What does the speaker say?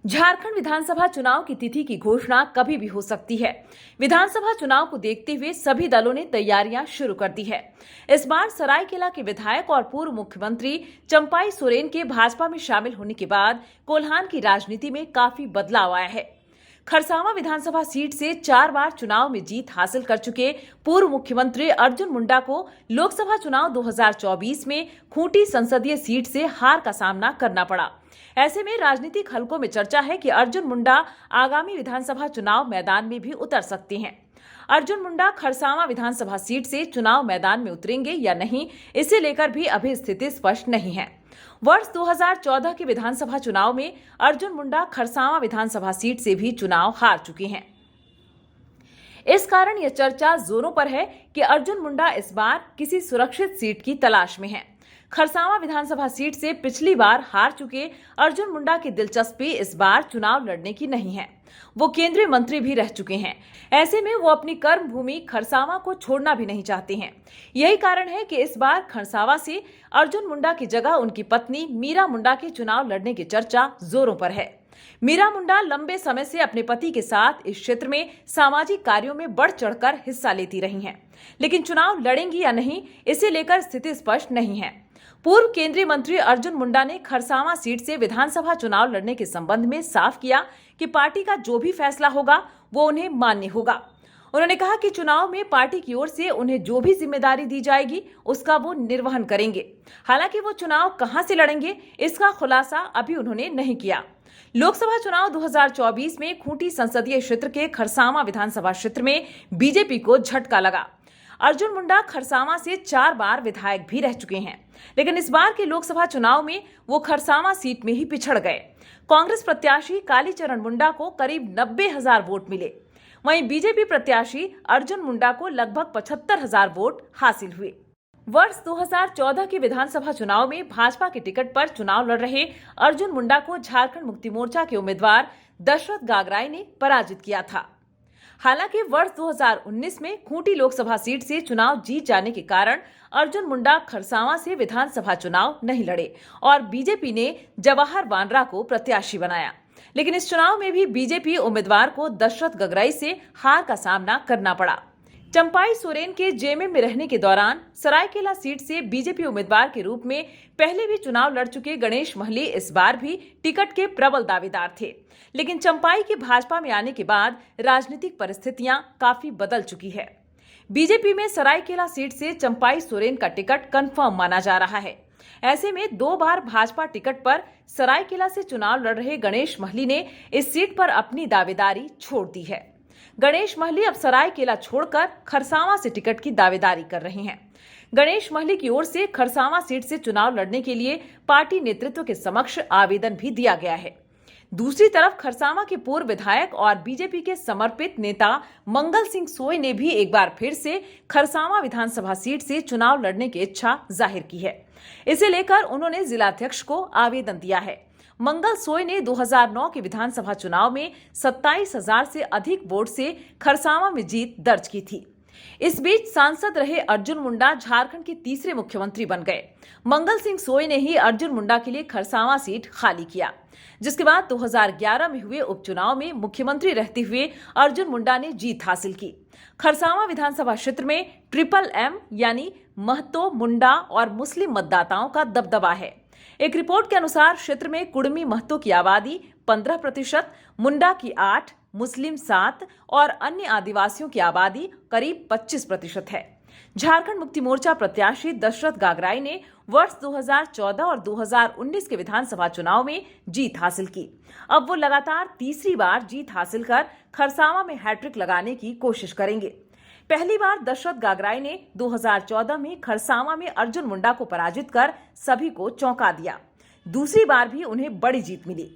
झारखंड विधानसभा चुनाव की तिथि की घोषणा कभी भी हो सकती है। विधानसभा चुनाव को देखते हुए सभी दलों ने तैयारियां शुरू कर दी है। इस बार सरायकेला के विधायक और पूर्व मुख्यमंत्री चंपाई सोरेन के भाजपा में शामिल होने के बाद कोल्हान की राजनीति में काफी बदलाव आया है। खरसावां विधानसभा सीट से 4 बार चुनाव में जीत हासिल कर चुके पूर्व मुख्यमंत्री अर्जुन मुंडा को लोकसभा चुनाव 2024 में खूंटी संसदीय सीट से हार का सामना करना पड़ा। ऐसे में राजनीतिक हलकों में चर्चा है कि अर्जुन मुंडा आगामी विधानसभा चुनाव मैदान में भी उतर सकते हैं। अर्जुन मुंडा खरसावां विधानसभा सीट से चुनाव मैदान में उतरेंगे या नहीं, इसे लेकर भी अभी स्थिति स्पष्ट नहीं है। वर्ष 2014 के विधानसभा चुनाव में अर्जुन मुंडा खरसावां विधानसभा सीट से भी चुनाव हार चुके हैं। इस कारण यह चर्चा जोरों पर है कि अर्जुन मुंडा इस बार किसी सुरक्षित सीट की तलाश में हैं। खरसावां विधानसभा सीट से पिछली बार हार चुके अर्जुन मुंडा की दिलचस्पी इस बार चुनाव लड़ने की नहीं है। वो केंद्रीय मंत्री भी रह चुके हैं। ऐसे में वो अपनी कर्म भूमि खरसावां को छोड़ना भी नहीं चाहते हैं। यही कारण है कि इस बार खरसावां से अर्जुन मुंडा की जगह उनकी पत्नी मीरा मुंडा के चुनाव लड़ने की चर्चा जोरों पर है। मीरा मुंडा लंबे समय से अपने पति के साथ इस क्षेत्र में सामाजिक कार्यों में बढ़ चढ़कर हिस्सा लेती रही हैं, लेकिन चुनाव लड़ेंगी या नहीं, इसे लेकर स्थिति स्पष्ट नहीं है। पूर्व केंद्रीय मंत्री अर्जुन मुंडा ने खरसावां सीट से विधानसभा चुनाव लड़ने के संबंध में साफ किया कि पार्टी का जो भी फैसला होगा वो उन्हें मान्य होगा। उन्होंने कहा कि चुनाव में पार्टी की ओर से उन्हें जो भी जिम्मेदारी दी जाएगी उसका वो निर्वहन करेंगे। हालांकि वो चुनाव कहां से लड़ेंगे, इसका खुलासा अभी उन्होंने नहीं किया। लोकसभा चुनाव 2024 में खूंटी संसदीय क्षेत्र के खरसावां विधानसभा क्षेत्र में बीजेपी को झटका लगा। अर्जुन मुंडा खरसावां से 4 बार विधायक भी रह चुके हैं, लेकिन इस बार के लोकसभा चुनाव में वो खरसावां सीट में ही पिछड़ गए। कांग्रेस प्रत्याशी कालीचरण मुंडा को करीब 90,000 वोट मिले। वहीं बीजेपी प्रत्याशी अर्जुन मुंडा को लगभग 75,000 वोट हासिल हुए। वर्ष 2014 के विधानसभा चुनाव में भाजपा के टिकट पर चुनाव लड़ रहे अर्जुन मुंडा को झारखंड मुक्ति मोर्चा के उम्मीदवार दशरथ गागराई ने पराजित किया था। हालांकि वर्ष 2019 में खूंटी लोकसभा सीट से चुनाव जीत जाने के कारण अर्जुन मुंडा खरसावां से विधानसभा चुनाव नहीं लड़े और बीजेपी ने जवाहर वांड्रा को प्रत्याशी बनाया। लेकिन इस चुनाव में भी बीजेपी उम्मीदवार को दशरथ गागराई से हार का सामना करना पड़ा। चंपाई सोरेन के जेएमएम में रहने के दौरान सरायकेला सीट से बीजेपी उम्मीदवार के रूप में पहले भी चुनाव लड़ चुके गणेश महली इस बार भी टिकट के प्रबल दावेदार थे। लेकिन चंपाई के भाजपा में आने के बाद राजनीतिक परिस्थितियां काफी बदल चुकी है। बीजेपी में सरायकेला सीट से चंपाई सोरेन का टिकट कंफर्म माना जा रहा है। ऐसे में 2 बार भाजपा टिकट पर सरायकेला से चुनाव लड़ रहे गणेश महली ने इस सीट पर अपनी दावेदारी छोड़ दी है। गणेश महली अब सरायकेला छोड़कर खरसावां से टिकट की दावेदारी कर रहे हैं। गणेश महली की ओर से खरसावां सीट से चुनाव लड़ने के लिए पार्टी नेतृत्व के समक्ष आवेदन भी दिया गया है। दूसरी तरफ खरसावां के पूर्व विधायक और बीजेपी के समर्पित नेता मंगल सिंह सोय ने भी एक बार फिर से खरसावां विधानसभा सीट से चुनाव लड़ने की इच्छा जाहिर की है। इसे लेकर उन्होंने जिलाध्यक्ष को आवेदन दिया है। मंगल सोय ने 2009 के विधानसभा चुनाव में 27,000 से अधिक वोट से खरसावां में जीत दर्ज की थी। इस बीच सांसद रहे अर्जुन मुंडा झारखंड के तीसरे मुख्यमंत्री बन गए। मंगल सिंह सोय ने ही अर्जुन मुंडा के लिए खरसावां सीट खाली किया, जिसके बाद 2011 में हुए उपचुनाव में मुख्यमंत्री रहते हुए अर्जुन मुंडा ने जीत हासिल की। खरसावां विधानसभा क्षेत्र में ट्रिपल एम यानी महतो, मुंडा और मुस्लिम मतदाताओं का दबदबा है। एक रिपोर्ट के अनुसार क्षेत्र में कुड़मी महतो की आबादी 15%, मुंडा की 8%, मुस्लिम 7% और अन्य आदिवासियों की आबादी करीब 25% है। झारखंड मुक्ति मोर्चा प्रत्याशी दशरथ गागराई ने वर्ष 2014 और 2019 के विधानसभा चुनाव में जीत हासिल की। अब वो लगातार तीसरी बार जीत हासिल कर खरसावां में हैट्रिक लगाने की कोशिश करेंगे। पहली बार दशरथ गागराई ने 2014 में खरसावां में अर्जुन मुंडा को पराजित कर सभी को चौंका दिया। दूसरी बार भी उन्हें बड़ी जीत मिली।